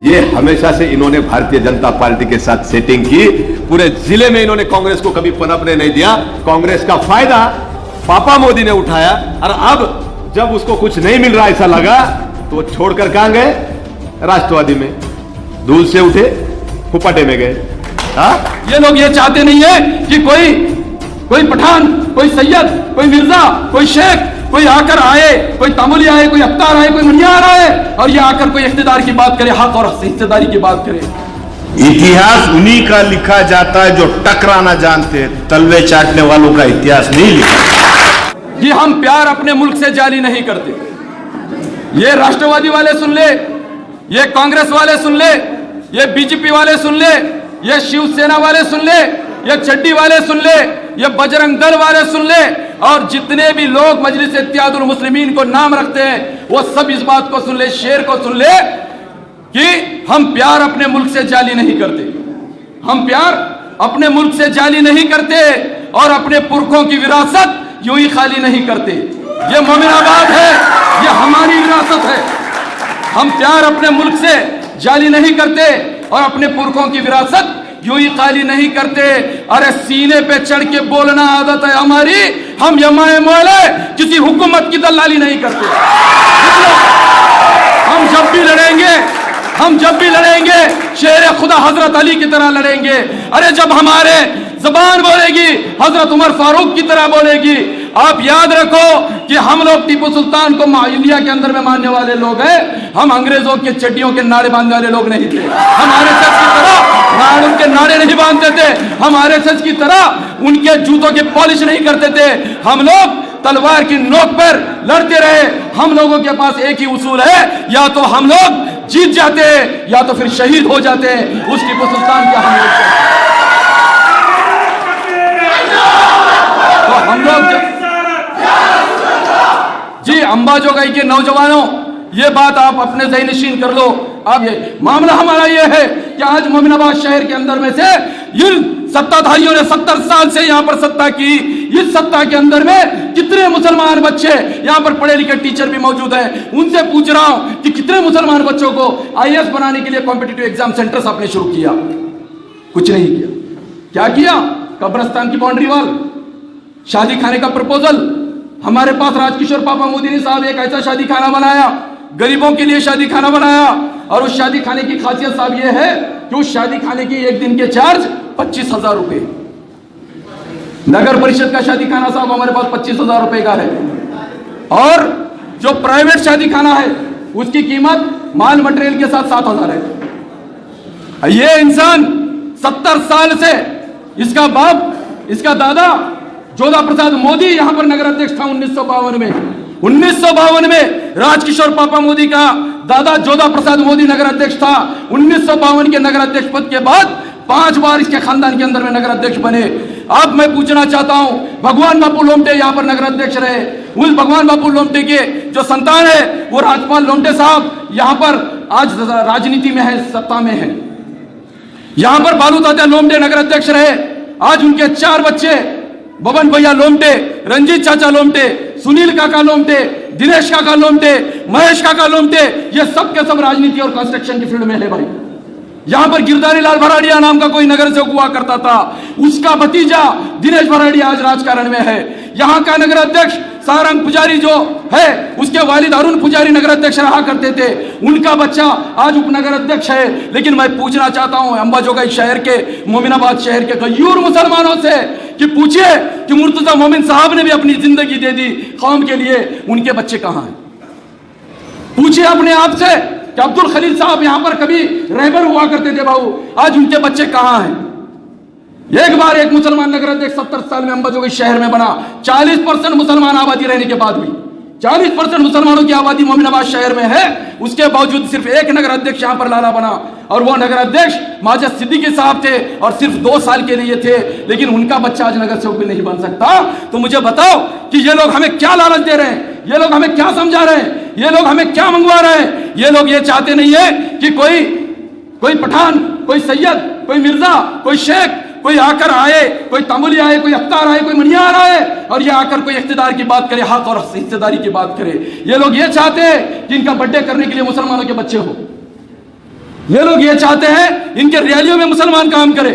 ये हमेशा से इन्होंने भारतीय जनता पार्टी के साथ सेटिंग की। पूरे जिले में इन्होंने कांग्रेस को कभी पनपने नहीं दिया। कांग्रेस का फायदा पापा मोदी ने उठाया और अब जब उसको कुछ नहीं मिल रहा ऐसा लगा तो वो छोड़कर कहां गए? राष्ट्रवादी में। धूल से उठे फुपाटे में गए। ये लोग ये चाहते नहीं है कि कोई पठान, कोई सैयद, कोई मिर्जा, कोई शेख कोई आकर आए, कोई तामुली आए, कोई अख्तार आए, कोई मुनियार आए और ये आकर कोई इख्तिदार की बात करे, हक और हिस्सेदारी की बात करे। इतिहास उन्हीं का लिखा जाता है जो टकराना जानते, तलवे चाटने वालों का इतिहास नहीं लिखा। कि हम प्यार अपने मुल्क से जारी नहीं करते। ये राष्ट्रवादी वाले सुन ले, ये कांग्रेस वाले सुन ले, ये बीजेपी वाले सुन ले, ये शिवसेना वाले सुन ले, ये चड्डी वाले सुन ले, ये बजरंग दल वाले सुन ले और जितने भी लोग मजलिस इत्तेहादुल मुस्लिमीन को नाम रखते हैं वो सब इस बात को सुन ले, शेर को सुन ले कि हम प्यार अपने मुल्क से जाली नहीं करते। हम प्यार अपने मुल्क से जाली नहीं करते और अपने पुरखों की विरासत यूं ही खाली नहीं करते। ये मोमिनाबाद है, ये हमारी विरासत है। हम प्यार अपने मुल्क से जाली नहीं करते और अपने पुरखों की विरासत यूं ही खाली नहीं करते। अरे सीने पे चढ़ के बोलना आदत है हमारी। हम यमाए मौले किसी हुकूमत की दलाली नहीं करते। हम जब भी लड़ेंगे शेर खुदा हजरत अली की तरह लड़ेंगे। अरे जब हमारे जबान बोलेगी हजरत उमर फारूक की तरह बोलेगी। आप याद रखो कि हम लोग टीपू सुल्तान को इंडिया के अंदर में मानने वाले लोग हैं। हम अंग्रेजों के चड्डियों के नारे बांधने वाले लोग नहीं थे। हम आरएसएस की तरह उनके नारे नहीं बांधते थे। हम आरएसएस की तरह उनके जूतों की पॉलिश नहीं करते थे। हम लोग तलवार की नोक पर लड़ते रहे। हम लोगों के पास एक ही उसूल है, या तो हम लोग जीत जाते या तो फिर शहीद हो जाते। उस टीपू सुल्तान के हम लोग जी अंबाजोगाई के नौजवानों, ये बात आप अपने ज़हन नशीन कर लो। अब ये मामला हमारा ये है कि आज मोमिनाबाद शहर के अंदर में से इन सत्ताधारियों ने 70 साल से यहाँ पर सत्ता की। इस सत्ता के अंदर में कितने मुसलमान बच्चे, यहाँ पर पढ़े लिखे टीचर भी मौजूद हैं, उनसे पूछ रहा हूं कि कितने मुसलमान बच्चों को आईएएस बनाने के लिए कॉम्पिटिटिव एग्जाम सेंटर्स आपने शुरू किया? कुछ नहीं किया। क्या किया? कब्रिस्तान की बाउंड्री वॉल, शादी खाने का प्रपोजल। हमारे पास राजकिशोर पापा मोदी ने साहब एक ऐसा शादी खाना बनाया, गरीबों के लिए शादी खाना बनाया। और उस शादी खाने की खासियत साहब ये है कि उस शादी खाने की एक दिन के चार्ज 25,000 रुपए। नगर परिषद का शादी खाना साहब हमारे पास 25,000 रुपए का है। और जो प्राइवेट शादी खाना है उसकी कीमत माल मटेरियल के साथ 7,000 है। ये इंसान 70 साल से, इसका बाप, इसका दादा जोधा प्रसाद मोदी यहां पर नगर अध्यक्ष था 1952 में। 1952 में राजकिशोर पापा मोदी का दादा जोधा प्रसाद मोदी नगर अध्यक्ष था। 1952 के नगर अध्यक्ष पद के बाद 5 बार इसके खानदान के अंदर में नगर अध्यक्ष बने। अब मैं पूछना चाहता हूं, भगवान बापू लोमटे यहां पर नगर अध्यक्ष रहे। उस भगवान बापू लोमटे के जो संतान है वो राजपाल लोमटे साहब यहां पर आज राजनीति में है, सत्ता में है। यहां पर बालू तात्या लोमटे नगर अध्यक्ष रहे। आज उनके 4 बच्चे, बबन भैया लोमटे, रंजीत चाचा लोमटे, सुनील काका लोमटे, दिनेश काका लोमटे, महेश काका लोमटे, ये सब के सब राजनीति और कंस्ट्रक्शन की फील्ड में है भाई। यहां पर गिरधारी लाल भराड़िया नाम का कोई नगर सेवक हुआ करता था, उसका भतीजा दिनेश भराड़िया आज राजकारण में है। यहां का नगर अध्यक्ष सारंग पुजारी जो है, उसके वालिद अरुण पुजारी नगर अध्यक्ष रहा करते थे, उनका बच्चा आज उपनगर अध्यक्ष है। लेकिन मैं पूछना चाहता हूं अंबाजोगाई शहर के, मोमिनाबाद शहर के गयूर मुसलमानों से कि पूछिए कि मुर्तजा मोमिन साहब ने भी अपनी जिंदगी दे दी कौम के लिए, उनके बच्चे कहां हैं? पूछिए अपने आप से कि अब्दुल खलील साहब यहां पर कभी रहबर हुआ करते थे बाबू, आज उनके बच्चे कहां हैं? एक बार एक मुसलमान नगर अध्यक्ष 70 साल में अंबाजोगाई शहर में बना। 40% मुसलमान आबादी रहने के बाद भी 40% मुसलमानों की आबादी मोमिनाबाद शहर में है, उसके बावजूद सिर्फ एक नगर अध्यक्ष यहां पर लाला बना। और वो नगर अध्यक्ष माजिद सिद्दीकी साहब थे और सिर्फ 2 साल के लिए थे। लेकिन उनका बच्चा आज नगर सेवक भी नहीं बन सकता। तो मुझे बताओ कि ये लोग हमें क्या लालच दे रहे हैं? ये लोग हमें क्या समझा रहे हैं? ये लोग हमें क्या मंगवा रहे हैं? ये लोग ये चाहते नहीं है कि कोई पठान, कोई सैयद, कोई मिर्जा, कोई शेख कोई आकर आए, कोई तामुली आए, कोई अख्तार आए, कोई मुनियार आए और ये आकर कोई इख्तिदार की बात करे, हक और हिस्सेदारी की बात करे। ये लोग ये चाहते हैं कि इनका बर्थडे करने के लिए मुसलमानों के बच्चे हो। ये लोग ये चाहते हैं इनके रैलियों में मुसलमान काम करे,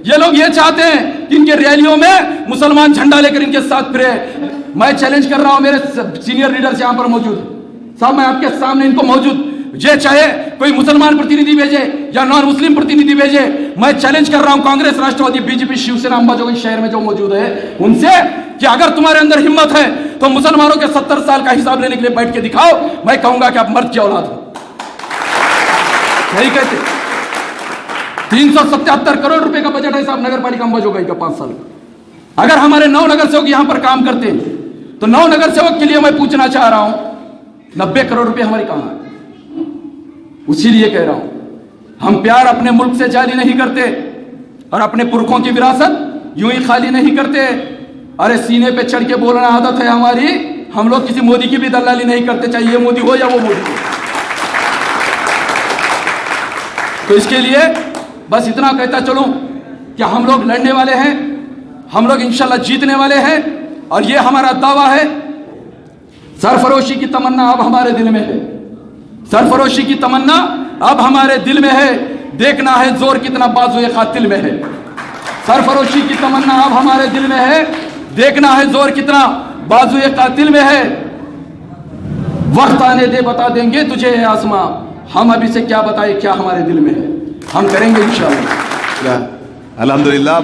ये लोग ये चाहते हैं कि इनके रैलियों में मुसलमान झंडा लेकर इनके साथ फिरे। मैं चैलेंज कर रहा हूं, मेरे सीनियर लीडर्स यहां पर मौजूद साहब, मैं आपके सामने इनको मौजूद, ये चाहे कोई मुसलमान प्रतिनिधि भेजे या नॉन मुस्लिम प्रतिनिधि भेजे, मैं चैलेंज कर रहा हूं कांग्रेस, राष्ट्रवादी, बीजेपी, शिवसेना, अंबाजोगाई शहर में जो मौजूद है उनसे कि अगर तुम्हारे अंदर हिम्मत है तो मुसलमानों के 70 साल का हिसाब लेने के लिए बैठ के दिखाओ। मैं कहूंगा कि आप मर्द की औलाद हो। यही कहते 377 करोड़ रुपए का बजट है साहब नगर पालिका अंबाजोगाई का 5 साल का। अगर हमारे 9 नगर सेवक यहां पर काम करते हैं तो 9 नगर सेवक के लिए मैं पूछना चाह रहा हूं 90 करोड़ रुपए हमारी कहां है? उसीलिए कह रहा हूं हम प्यार अपने मुल्क से जारी नहीं करते और अपने पुरखों की विरासत यूं ही खाली नहीं करते। अरे सीने पे चढ़ के बोलना आदत है हमारी, हम लोग किसी मोदी की भी दलाली नहीं करते, चाहे ये मोदी हो या वो मोदी हो। तो इसके लिए बस इतना कहता चलूं कि हम लोग लड़ने वाले हैं, हम लोग इंशाल्लाह जीतने वाले हैं और ये हमारा दावा है। सरफरोशी की तमन्ना अब हमारे दिल में है, सरफरोशी की तमन्ना अब हमारे दिल में है, देखना है जोर कितना बाजुए कातिल में है। सरफरोशी की तमन्ना अब हमारे दिल में है, देखना है जोर कितना बाजुए कातिल में है। वक्त आने दे बता देंगे तुझे ये आसमां, हम अभी से क्या बताए क्या हमारे दिल में है, हम करेंगे इंशाअल्लाह। अल्हम्दुलिल्लाह।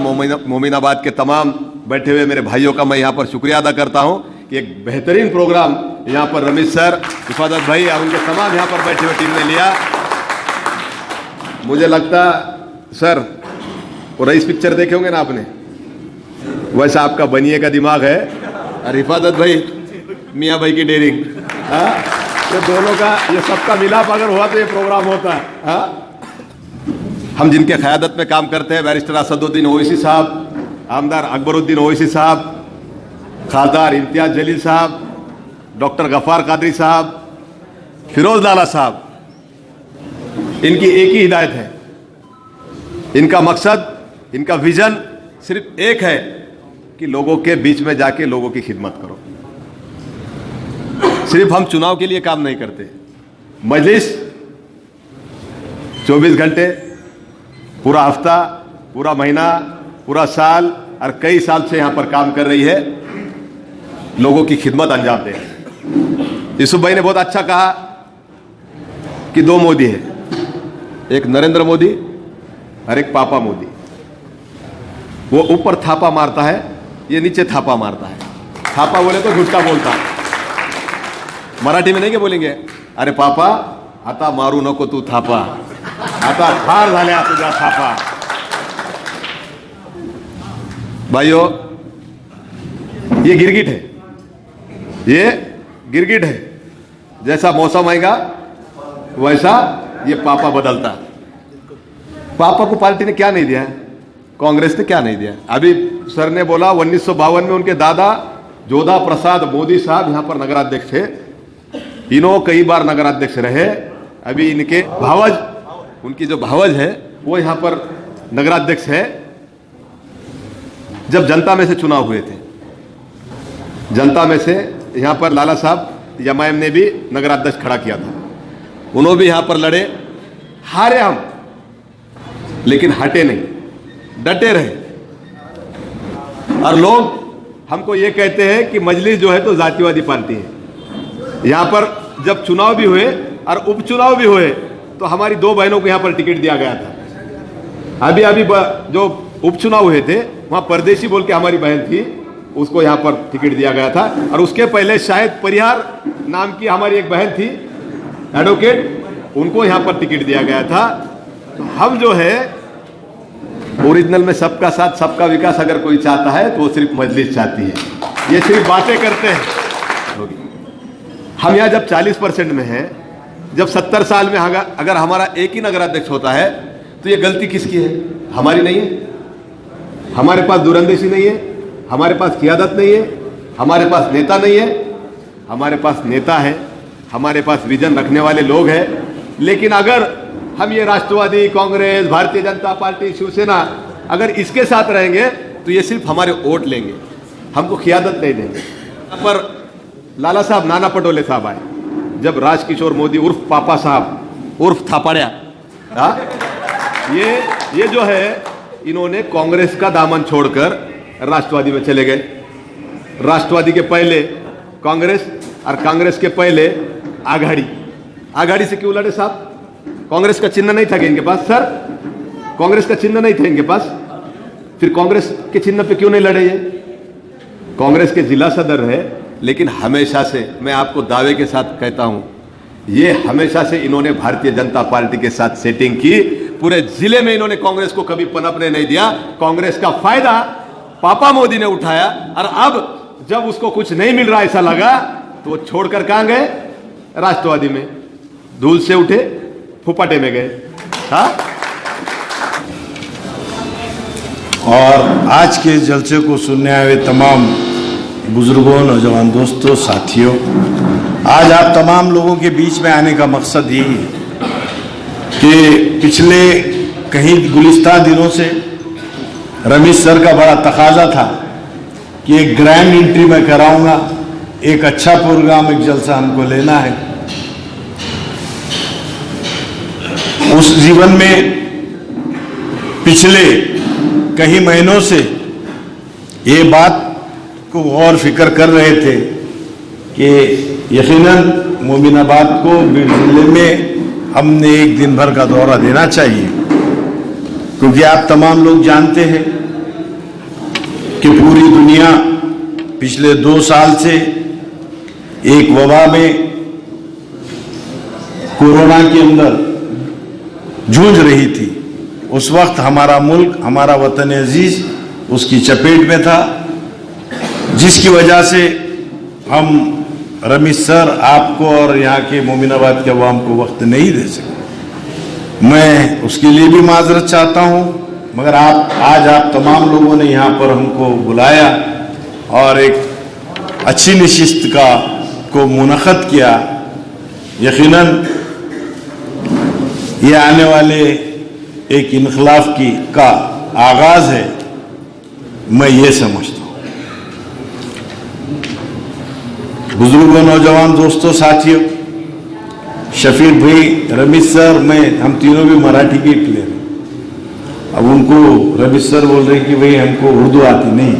मोमिनाबाद के तमाम बैठे हुए मेरे भाइयों का मैं यहाँ पर शुक्रिया अदा करता हूँ कि एक बेहतरीन प्रोग्राम यहाँ पर रमेश सर, हिफाजत भाई और उनके तमाम यहाँ पर बैठे हुए टीम ने लिया। मुझे लगता सर वो रईस पिक्चर देखे होंगे ना आपने, वैसा आपका बनिए का दिमाग है और हिफाजत भाई मियाँ भाई की डेयरिंग, ये दोनों का ये सबका मिलाप अगर हुआ तो ये प्रोग्राम होता है। हम जिनके क़यादत में काम करते हैं, बैरिस्टर असदुद्दीन ओवैसी साहब, आमदार अकबरुद्दीन ओवैसी साहब, खासदार इम्तियाज जलील साहब, डॉक्टर गफ़ार कादरी साहब, फिरोज लाला साहब, इनकी एक ही हिदायत है, इनका मकसद, इनका विजन सिर्फ एक है कि लोगों के बीच में जाके लोगों की खिदमत करो। सिर्फ हम चुनाव के लिए काम नहीं करते, मजलिस 24 घंटे, पूरा हफ्ता, पूरा महीना, पूरा साल और कई साल से यहां पर काम कर रही है, लोगों की खिदमत अंजाम दे। यूसुफ भाई ने बहुत अच्छा कहा कि 2 मोदी है, एक नरेंद्र मोदी और एक पापा मोदी। वो ऊपर थापा मारता है, ये नीचे थापा मारता है। थापा बोले तो झूठा बोलता है, मराठी में नहीं क्या बोलेंगे, अरे पापा आता मारू नको तू थापा, आता फार झाल्या तुझा थापा। भाइयों ये गिरगिट है, ये गिरगिट है, जैसा मौसम आएगा वैसा ये पापा बदलता। पापा को पार्टी ने क्या नहीं दिया है, कांग्रेस ने क्या नहीं दिया। अभी सर ने बोला 1952 में उनके दादा जोधा प्रसाद मोदी साहब यहां पर नगराध्यक्ष थे, इन्हों कई बार नगराध्यक्ष रहे। अभी इनके भावज, उनकी जो भावज है वो यहां पर नगराध्यक्ष है। जब जनता में से चुनाव हुए थे, जनता में से यहां पर लाला साहब यमायम ने भी नगराध्यक्ष खड़ा किया था, उन्होंने भी यहां पर लड़े, हारे हम, लेकिन हटे नहीं, डटे रहे। और लोग हमको ये कहते हैं कि मजलिस जो है तो जातिवादी पार्टी है। यहां पर जब चुनाव भी हुए और उपचुनाव भी हुए तो हमारी 2 बहनों को यहां पर टिकट दिया गया था। अभी अभी जो उपचुनाव हुए थे वहां परदेशी बोल के हमारी बहन थी, उसको यहां पर टिकट दिया गया था। और उसके पहले शायद परिहार नाम की हमारी एक बहन थी एडवोकेट, उनको यहां पर टिकट दिया गया था। तो हम जो है ओरिजिनल में सबका साथ सबका विकास अगर कोई चाहता है तो वो सिर्फ मजलिस चाहती है, ये सिर्फ बातें करते हैं। हम यहाँ जब 40% में हैं, जब 70 साल में अगर हमारा एक ही नगराध्यक्ष होता है तो ये गलती किसकी है? हमारी नहीं है। हमारे पास दूरंदेशी नहीं है, हमारे पास क़यादत नहीं है, हमारे पास नेता नहीं है। हमारे पास नेता है, हमारे पास विजन रखने वाले लोग हैं। लेकिन अगर हम ये राष्ट्रवादी, कांग्रेस, भारतीय जनता पार्टी, शिवसेना अगर इसके साथ रहेंगे तो ये सिर्फ हमारे वोट लेंगे, हमको क़यादत नहीं देंगे। यहाँ पर लाला साहब नाना पटोले साहब आए, जब राजकिशोर मोदी उर्फ पापा साहब उर्फ थापाड़िया हाँ? ये जो है, इन्होंने कांग्रेस का दामन छोड़कर राष्ट्रवादी में चले गए। राष्ट्रवादी के पहले कांग्रेस और कांग्रेस के पहले आघाड़ी। आघाड़ी से क्यों लड़े साहब? कांग्रेस का चिन्ह नहीं था कि इनके पास? सर, कांग्रेस का चिन्ह नहीं था इनके पास, फिर कांग्रेस के चिन्ह पे क्यों नहीं लड़े? ये कांग्रेस के जिला सदर है, लेकिन हमेशा से मैं आपको दावे के साथ कहता हूं, ये हमेशा से इन्होंने भारतीय जनता पार्टी के साथ सेटिंग की। पूरे जिले में इन्होंने कांग्रेस को कभी पनपने नहीं दिया। कांग्रेस का फायदा पापा मोदी ने उठाया, और अब जब उसको कुछ नहीं मिल रहा ऐसा लगा तो वो छोड़कर कहां गए? राष्ट्रवादी में। धूल से उठे फुपाटे में गए। हाँ? और आज के जलसे को सुनने आए हुए तमाम बुजुर्गों, नौजवान दोस्तों, साथियों, आज आप तमाम लोगों के बीच में आने का मकसद यही है कि पिछले कहीं गुलिस्ता दिनों से रमेश सर का बड़ा तकाजा था कि एक ग्रैंड एंट्री मैं कराऊंगा, एक अच्छा प्रोग्राम, एक जलसा हमको लेना है। उस जीवन में पिछले कई महीनों से ये बात को और फिक्र कर रहे थे कि यकीनन मोमिनाबाद को बीड जिले में हमने एक दिन भर का दौरा देना चाहिए, क्योंकि आप तमाम लोग जानते हैं कि पूरी दुनिया पिछले 2 साल से एक वबा में, कोरोना के अंदर जूझ रही थी। उस वक्त हमारा मुल्क, हमारा वतन अजीज उसकी चपेट में था, जिसकी वजह से हम रमेश सर आपको और यहाँ के मोमिनाबाद के अवाम को वक्त नहीं दे सके। मैं उसके लिए भी माजरत चाहता हूँ, मगर आज आप तमाम लोगों ने यहाँ पर हमको बुलाया और एक अच्छी नशिस्त को मुनक़द किया। यकीनन ये आने वाले एक इनकलाब का आगाज है, मैं ये समझता हूँ। बुजुर्गों, नौजवान दोस्तों, साथियों, शफीक भाई, रमेश सर, हम तीनों भी मराठी के प्लेयर हैं। अब उनको रमेश सर बोल रहे कि भाई हमको उर्दू आती नहीं।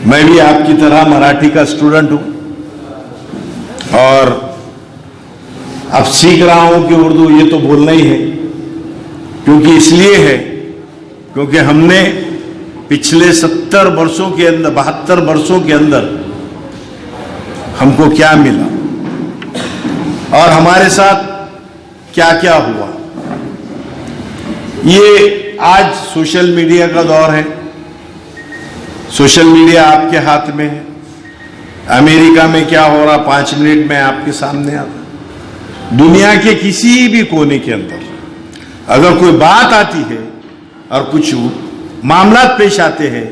मैं भी आपकी तरह मराठी का स्टूडेंट हूं और अब सीख रहा हूं कि उर्दू ये तो बोलना ही है, क्योंकि इसलिए है क्योंकि हमने पिछले 70 वर्षों के अंदर, 72 वर्षों के अंदर हमको क्या मिला और हमारे साथ क्या क्या हुआ। ये आज सोशल मीडिया का दौर है। सोशल मीडिया आपके हाथ में है। अमेरिका में क्या हो रहा 5 मिनट में आपके सामने आता। दुनिया के किसी भी कोने के अंदर अगर कोई बात आती है और कुछ मामला पेश आते हैं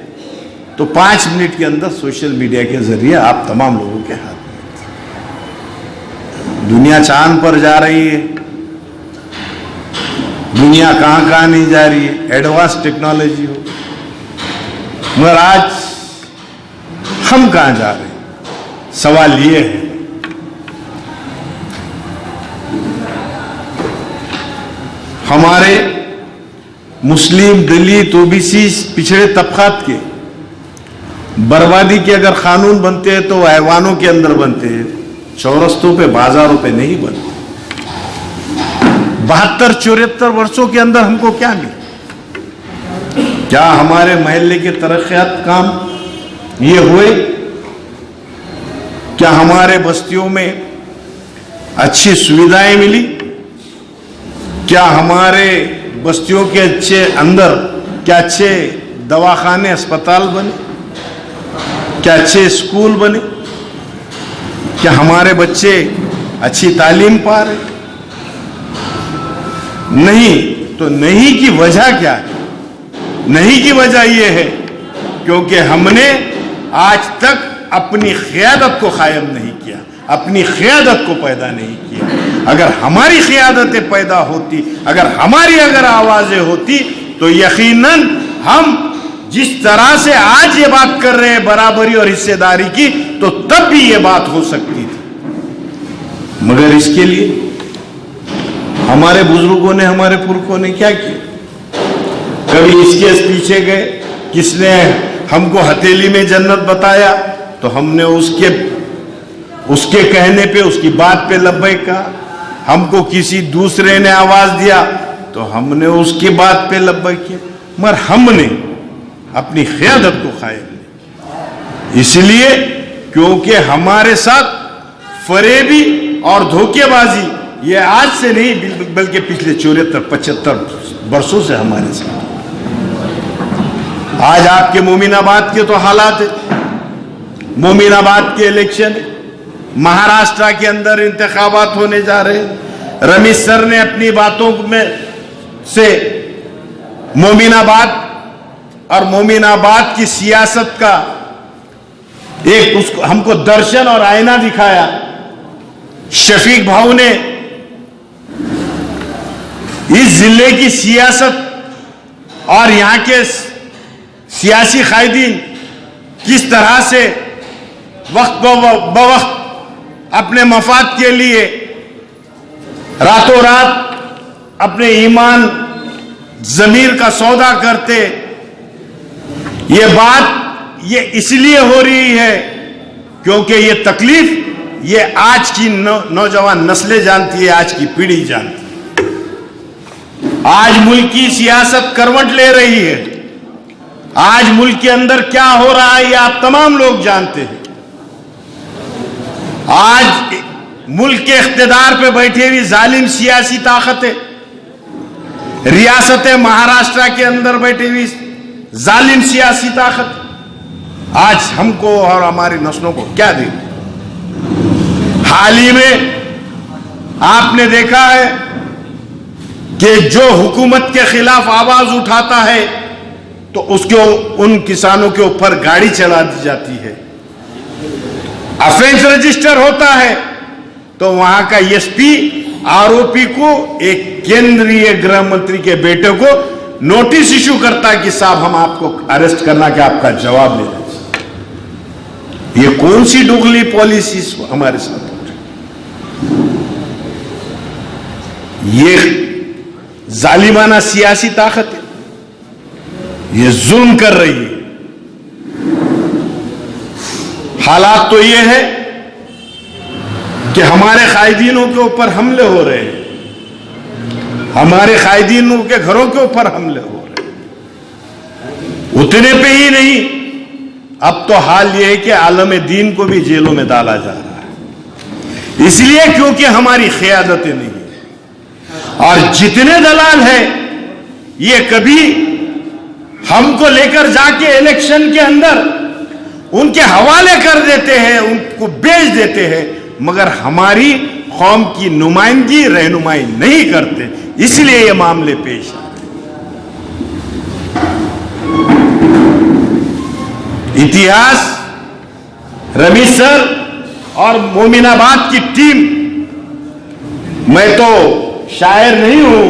तो 5 मिनट के अंदर सोशल मीडिया के जरिए आप तमाम लोगों के हाथ में। दुनिया चांद पर जा रही है, दुनिया कहां कहां नहीं जा रही है, एडवांस टेक्नोलॉजी हो, मगर आज हम कहां जा रहे हैं? सवाल ये है। हमारे मुस्लिम, दलित, ओबीसी, पिछड़े तबकात के बर्बादी के अगर कानून बनते हैं तो ऐवानों के अंदर बनते हैं, चौरस्तों पे, बाजारों पे नहीं बनते। 72-74 वर्षों के अंदर हमको क्या मिला? क्या हमारे मोहल्ले के तरक्यात काम ये हुए? क्या हमारे बस्तियों में अच्छी सुविधाएं मिली? क्या हमारे बस्तियों के क्या अच्छे दवाखाने, अस्पताल बने? क्या अच्छे स्कूल बने? क्या हमारे बच्चे अच्छी तालीम पा रहे? नहीं। तो नहीं की वजह क्या है? नहीं की वजह यह है क्योंकि हमने आज तक अपनी क़ियादत को कायम नहीं किया, अपनी क़ियादत को पैदा नहीं किया। अगर हमारी क़ियादतें पैदा होती, अगर आवाजें होती तो यकीनन हम जिस तरह से आज ये बात कर रहे हैं बराबरी और हिस्सेदारी की, तो तब भी ये बात हो सकती थी। मगर इसके लिए हमारे बुजुर्गों ने, हमारे पुरखों ने क्या किया? कभी इसके पीछे गए, किसने हमको हथेली में जन्नत बताया तो हमने उसके कहने पे, उसकी बात पे लब्बैक कहा। हमको किसी दूसरे ने आवाज दिया तो हमने उसकी बात पे लब्बैक किया, मगर हमने अपनी क़यादत को कायम नहीं। इसलिए क्योंकि हमारे साथ फरेबी और धोखेबाजी ये आज से नहीं बल्कि पिछले 74-75 वर्षों से हमारे साथ। आज आपके मोमिनाबाद के तो हालात है, मोमिनाबाद के इलेक्शन, महाराष्ट्र के अंदर इंतखाबात होने जा रहे हैं। रमेश सर ने अपनी बातों में से मोमिनाबाद और मोमिनाबाद की सियासत का एक उसको हमको दर्शन और आईना दिखाया। शफीक भाऊ ने इस जिले की सियासत और यहां के सियासी कायदीन किस तरह से वक्त बवक्त अपने मफाद के लिए रातों रात अपने ईमान जमीर का सौदा करते, ये बात ये इसलिए हो रही है क्योंकि ये तकलीफ ये आज की नौजवान नस्लें जानती है, आज की पीढ़ी जानती है। आज मुल्क की सियासत करवट ले रही है। आज मुल्क के अंदर क्या हो रहा है ये आप तमाम लोग जानते हैं। आज मुल्क के इख्तिदार पे बैठी हुई जालिम सियासी ताकतें, रियासत महाराष्ट्र के अंदर बैठी हुई जालिम सियासी ताकत आज हमको और हमारी नस्लों को क्या देगी? हाल ही में आपने देखा है कि जो हुकूमत के खिलाफ आवाज उठाता है तो उसको उन किसानों के ऊपर गाड़ी चला दी जाती है। ऑफेंस रजिस्टर होता है तो वहां का एसपी आरोपी को एक केंद्रीय गृह मंत्री के बेटे को नोटिस इशू करता है कि साहब हम आपको अरेस्ट करना के आपका जवाब ले रहे। ये कौन सी डुगली पॉलिसी हमारे साथ हो रही? ये जालिमाना सियासी ताकत है, ये जुल्म कर रही है। हालात तो ये है कि हमारे कायदीनों के ऊपर हमले हो रहे हैं, हमारे कायदीनों के घरों के ऊपर हमले हो रहे हैं। उतने पे ही नहीं, अब तो हाल ये है कि आलम दीन को भी जेलों में डाला जा रहा है, इसलिए क्योंकि हमारी क़यादतें नहीं है। और जितने दलाल हैं ये कभी हमको लेकर जाके इलेक्शन के अंदर उनके हवाले कर देते हैं, उनको बेच देते हैं, मगर हमारी कौम की नुमाइंदगी रहनुमाई नहीं करते, इसलिए ये मामले पेश आए। इतिहास, रमेश सर और मोमिनाबाद की टीम, मैं तो शायर नहीं हूं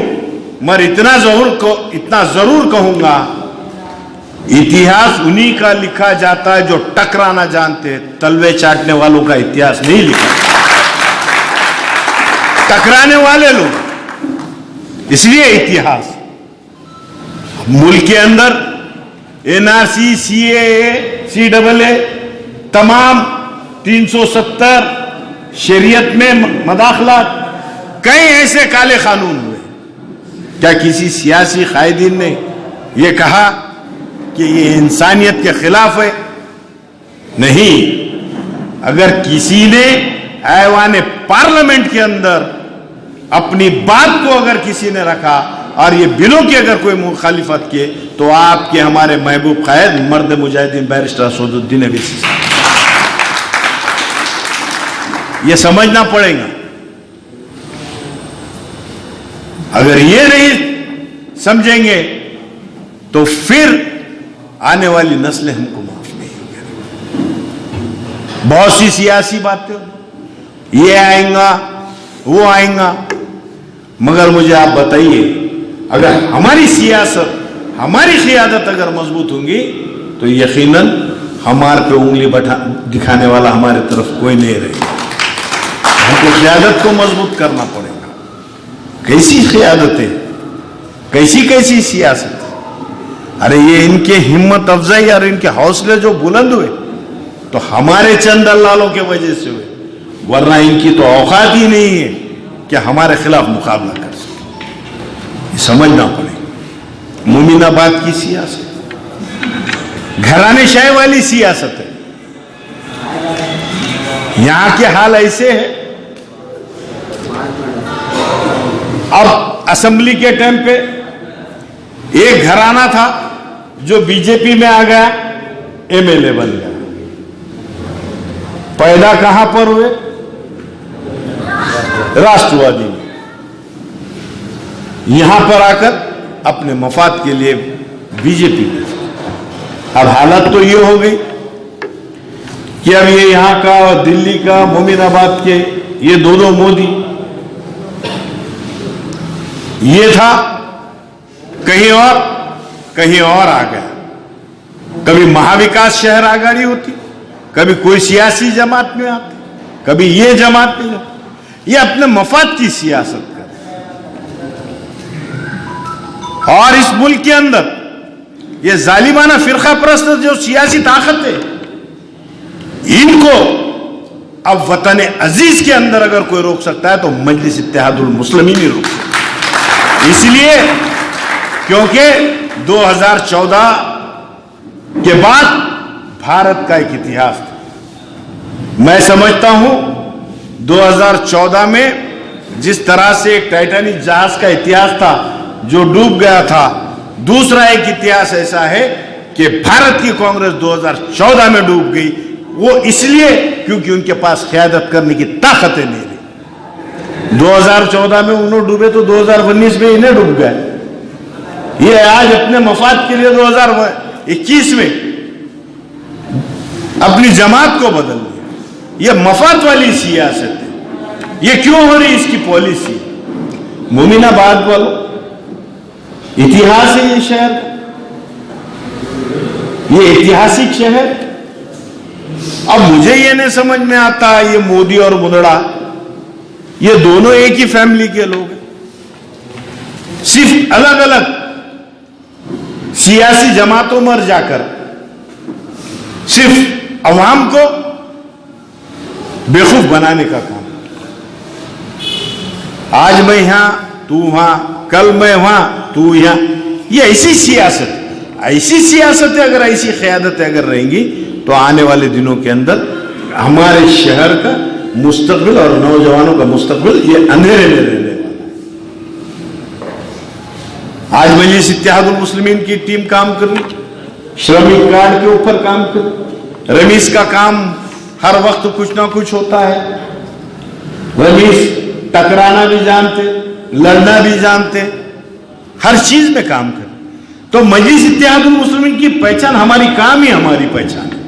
मगर इतना जरूर कहूंगा, इतिहास उन्हीं का लिखा जाता है जो टकराना जानते, तलवे चाटने वालों का इतिहास नहीं लिखा, टकराने वाले लोग। इसलिए इतिहास मुल्क के अंदर एनआरसी, सीएए, सीएए, तमाम 370 शरीयत में मदाखलात, कई ऐसे काले कानून हुए। क्या किसी सियासी कायदीन ने यह कहा कि ये इंसानियत के खिलाफ है? नहीं। अगर किसी ने ऐवान पार्लियामेंट के अंदर अपनी बात को अगर किसी ने रखा और ये बिलों की अगर कोई मुखालिफत किए तो आपके हमारे महबूब कायद मर्द मुजाहिदीन बैरिस्टर असदुद्दीन अवैसी साहब, ये समझना पड़ेगा। अगर ये नहीं समझेंगे तो फिर आने वाली नस्लें हमको माफ नहीं करेंगी। बहुत सी सियासी बातें, ये आएगा वो आएगा, मगर मुझे आप बताइए, अगर हमारी सियासत, हमारी क़यादत अगर मजबूत होंगी तो यकीनन हमारे पे उंगली दिखाने वाला हमारे तरफ कोई नहीं रहेगा। हमको क़यादत को मजबूत करना पड़ेगा। कैसी क़यादतें, कैसी कैसी सियासत। अरे ये इनके हिम्मत अफजाई और इनके हौसले जो बुलंद हुए तो हमारे चंद दलालों के वजह से हुए, वरना इनकी तो औकात ही नहीं है कि हमारे खिलाफ मुकाबला कर सके। ये समझना पड़ेगा। मोमिनाबाद की सियासत घराने शाही वाली सियासत है। यहां के हाल ऐसे हैं, अब असेंबली के टाइम पे एक घराना था जो बीजेपी में आ गया, एमएलए बन गया। पैदा कहां पर हुए? राष्ट्रवादी में। यहां पर आकर अपने मफाद के लिए बीजेपी में। अब हालत तो ये हो गई कि अब ये यहां का और दिल्ली का, मोमिनाबाद के ये दोनों मोदी, ये था कहीं और आ गया। कभी महाविकास शहर आगाड़ी होती, कभी कोई सियासी जमात में आती, कभी ये जमात में जाती। ये अपने मफाद की सियासत कर। और इस मुल्क के अंदर ये जालिमाना फिरका परस्त जो सियासी ताकत है, इनको अब वतन अजीज के अंदर अगर कोई रोक सकता है तो मजलिस इत्तेहादुल मुस्लिमीन ही रोक सकता है। इसलिए क्योंकि 2014 के बाद भारत का एक इतिहास था। मैं समझता हूं 2014 में जिस तरह से एक टाइटैनिक जहाज का इतिहास था जो डूब गया था, दूसरा एक इतिहास ऐसा है कि भारत की कांग्रेस 2014 में डूब गई। वो इसलिए क्योंकि उनके पास क़यादत करने की ताकत नहीं रही। 2014 में उन्होंने डूबे तो 2019 में इन्हें डूब गए। ये आज अपने मफाद के लिए 2021 में अपनी जमात को बदल दिया। ये मफाद वाली सियासत है। ये क्यों हो रही? इसकी पॉलिसी। मोमिनाबाद वालों, इतिहास है ये शहर, ये ऐतिहासिक शहर। अब मुझे ये नहीं समझ में आता, ये मोदी और मुंदड़ा ये दोनों एक ही फैमिली के लोग हैं, सिर्फ अलग अलग सियासी जमातों में जाकर सिर्फ अवाम को बेवकूफ बनाने का काम। आज मैं यहां, तू वहां, कल मैं वहां, तू यहां। ये ऐसी सियासत है। अगर ऐसी क़यादतें अगर रहेंगी तो आने वाले दिनों के अंदर हमारे शहर का मुस्तकबिल और नौजवानों का मुस्तकबिल ये अंधेरे में रहने वाला है। आज मजलिस इत्तेहादुल मुस्लिमीन की टीम काम कर रही, श्रमिक कार्ड के ऊपर काम कर रही। रमीज का काम हर वक्त कुछ ना कुछ होता है। रमीज टकराना भी जानते, लड़ना भी जानते, हर चीज में काम कर। तो मजलिस इत्तेहादुल मुस्लिमीन की पहचान, हमारी काम ही हमारी पहचान है।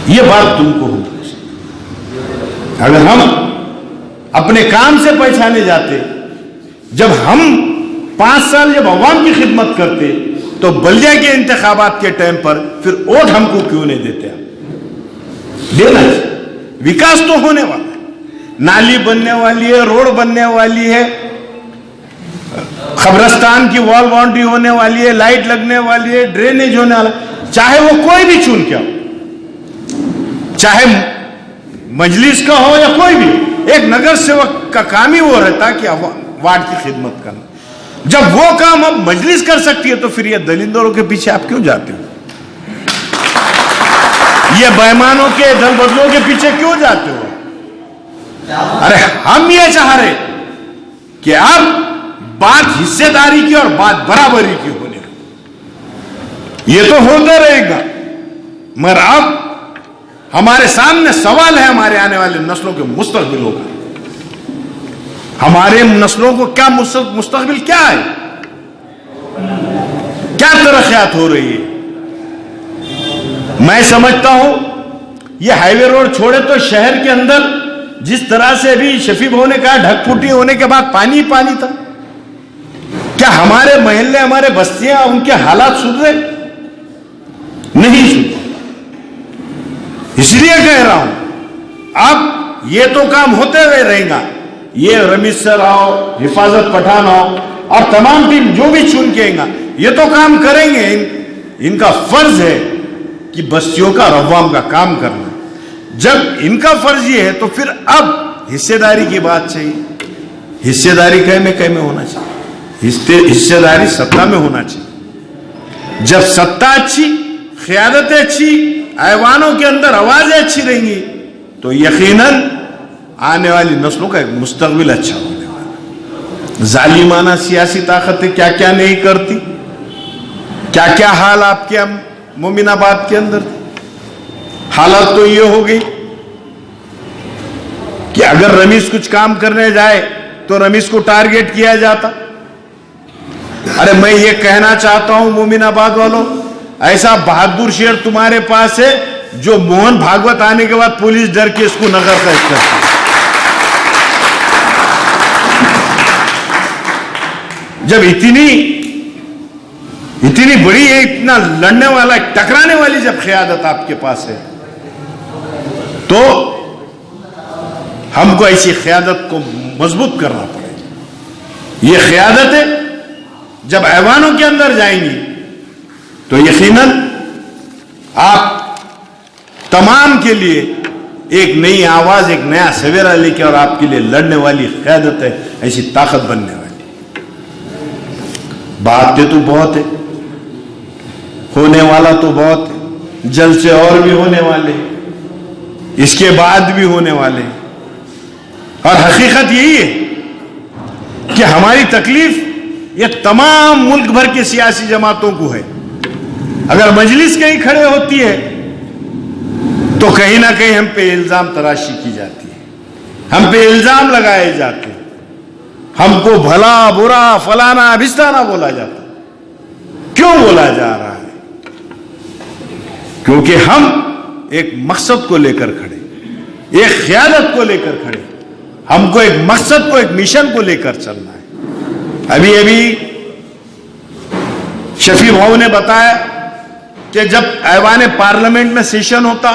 ये बात तुमको होगी। अगर हम अपने काम से पहचाने जाते, जब हम 5 साल जब अवाम की खिदमत करते, तो बल्दिया के इंतखाबात के टाइम पर फिर वोट हमको क्यों नहीं देते? देना चाहिए। विकास तो होने वाला है, नाली बनने वाली है, रोड बनने वाली है, कब्रिस्तान की वॉल बाउंड्री होने वाली है, लाइट लगने वाली है, ड्रेनेज होने वाला, चाहे वो कोई भी चुन के हो, चाहे मजलिस का हो या कोई भी। एक नगर सेवक का काम ही वो रहता कि वार्ड की खिदमत करना। जब वो काम अब मजलिस कर सकती है तो फिर ये दलिंदरों के पीछे आप क्यों जाते हो? ये बेईमानों के दल बदलों के पीछे क्यों जाते हो? अरे हम ये चाह रहे कि अब बात हिस्सेदारी की और बात बराबरी की होने। ये तो होता रहेगा, मगर अब हमारे सामने सवाल है हमारे आने वाले नस्लों के मुस्तकबिलों का। हमारे नस्लों को क्या मुस्तकबिल क्या है? क्या तरक्यात हो रही है? मैं समझता हूं ये हाईवे रोड छोड़े तो शहर के अंदर जिस तरह से अभी शफी भाव ने कहा ढकपुटी होने के बाद पानी ही पानी था, क्या हमारे मोहल्ले, हमारे बस्तियां, उनके हालात सुधरे? नहीं सुधरे। इसलिए कह रहा हूं अब ये तो काम होते हुए रहेगा, ये रमीज सर आओ, हिफाजत पठान आओ और तमाम टीम जो भी चुन के आएगा, ये तो काम करेंगे। इनका फर्ज है कि बस्तियों का रवाम का काम करना। जब इनका फर्ज ये है तो फिर अब हिस्सेदारी की बात चाहिए। हिस्सेदारी कह में होना चाहिए, हिस्सेदारी सत्ता में होना चाहिए। जब सत्ता अच्छी, क़यादतें अच्छी, ऐवानों के अंदर आवाजें अच्छी रहेंगी तो यकीनन आने वाली नस्लों का एक मुस्तकबिल अच्छा होने वाला। जालिमाना सियासी ताकतें क्या क्या नहीं करती, क्या क्या हाल आपके मोमिनाबाद के अंदर थे। हालत तो ये हो गई कि अगर रमीज कुछ काम करने जाए तो रमीज को टारगेट किया जाता। अरे मैं ये कहना चाहता हूं मोमिनाबाद वालों, ऐसा बहादुर शेर तुम्हारे पास है जो मोहन भागवत आने के बाद पुलिस डर के इसको नगर कैद करती। जब इतनी बड़ी है, इतना लड़ने वाला, टकराने वाली जब क़यादत आपके पास है तो हमको ऐसी क़यादत को मजबूत करना पड़ेगा। ये क़यादतें जब ऐवानों के अंदर जाएंगी तो यकीनन आप तमाम के लिए एक नई आवाज, एक नया सवेरा लेके और आपके लिए लड़ने वाली क़यादतें ऐसी ताकत बनने वाली। बातें तो बहुत है, होने वाला तो बहुत है, जल्द से और भी होने वाले, इसके बाद भी होने वाले। और हकीकत यही है कि हमारी तकलीफ ये तमाम मुल्क भर के सियासी जमातों को है। अगर मजलिस कहीं खड़े होती है तो कहीं ना कहीं हम पे इल्जाम तराशी की जाती है, हम पे इल्जाम लगाए जाते हैं, हमको भला बुरा फलाना अभिस्ताना बोला जाता। क्यों बोला जा रहा है? क्योंकि हम एक मकसद को लेकर खड़े, एक क़यादत को लेकर खड़े, हमको एक मकसद को, एक मिशन को लेकर चलना है। अभी शफी भाऊ ने बताया कि जब ऐवान पार्लियामेंट में सेशन होता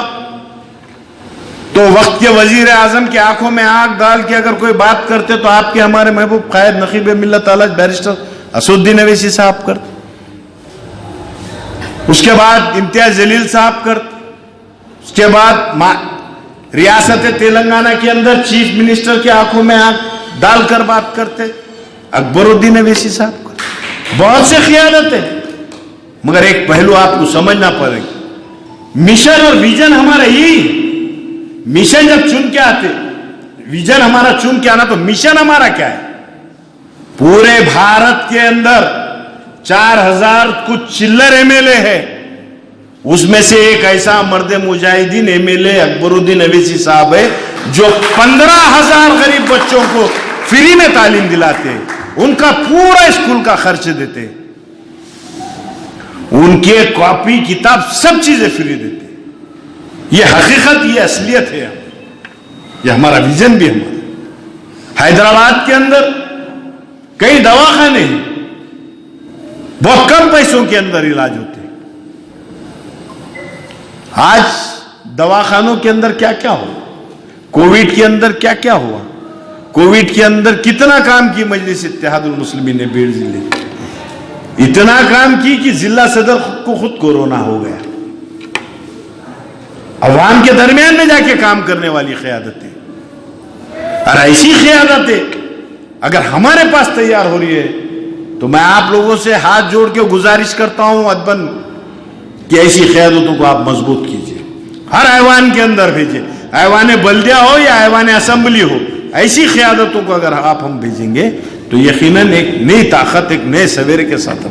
तो वक्त के वजीर आजम की आंखों में आंख डाल के अगर कोई बात करते तो आपके हमारे महबूब कायद नकीब मिल्लत आला बैरिस्टर असदुद्दीन अवैसी साहब करते, उसके बाद इम्तियाज जलील साहब करते, उसके बाद रियासत तेलंगाना के अंदर चीफ मिनिस्टर की आंखों में आंख डालकर बात करते अकबरुद्दीन अवैसी साहब करते। बहुत से क़यादत है, मगर एक पहलू आपको समझना पड़ेगा, मिशन और विजन हमारा यही है। मिशन जब चुन के आते, विजन हमारा चुन के आना, तो मिशन हमारा क्या है? पूरे भारत के अंदर 4000 कुछ चिल्लर एमएलए है, उसमें से एक ऐसा मर्द मुजाहिदीन एमएलए अकबरुद्दीन अवैसी साहब है जो 15,000 गरीब बच्चों को फ्री में तालीम दिलाते हैं, उनका पूरा स्कूल का खर्च देते हैं, उनके कॉपी किताब सब चीजें फ्री देते हैं। ये हकीकत, ये असलियत है, ये हमारा विजन भी हमारा। हैदराबाद के अंदर कई दवाखाने हैं, बहुत कम पैसों के अंदर इलाज होते हैं। आज दवाखानों के अंदर क्या क्या हुआ, कोविड के अंदर क्या क्या हुआ, कोविड के अंदर कितना काम की मजलिस इत्तेहादुल मुस्लिमीन ने बीड़ जिले, इतना काम की कि जिला सदर को खुद कोरोना हो गया। अवाम के दरमियान में जाके काम करने वाली क़यादतें, और ऐसी क़यादतें अगर हमारे पास तैयार हो रही है तो मैं आप लोगों से हाथ जोड़ के गुजारिश करता हूं अदबन कि ऐसी क़यादतों को आप मजबूत कीजिए, हर ऐवान के अंदर भेजिए, ऐवान बल्दिया हो या ऐवान असेंबली हो, ऐसी क़यादतों को अगर आप हम भेजेंगे तो यकीनन एक नई ताकत, एक नए सवेरे के साथ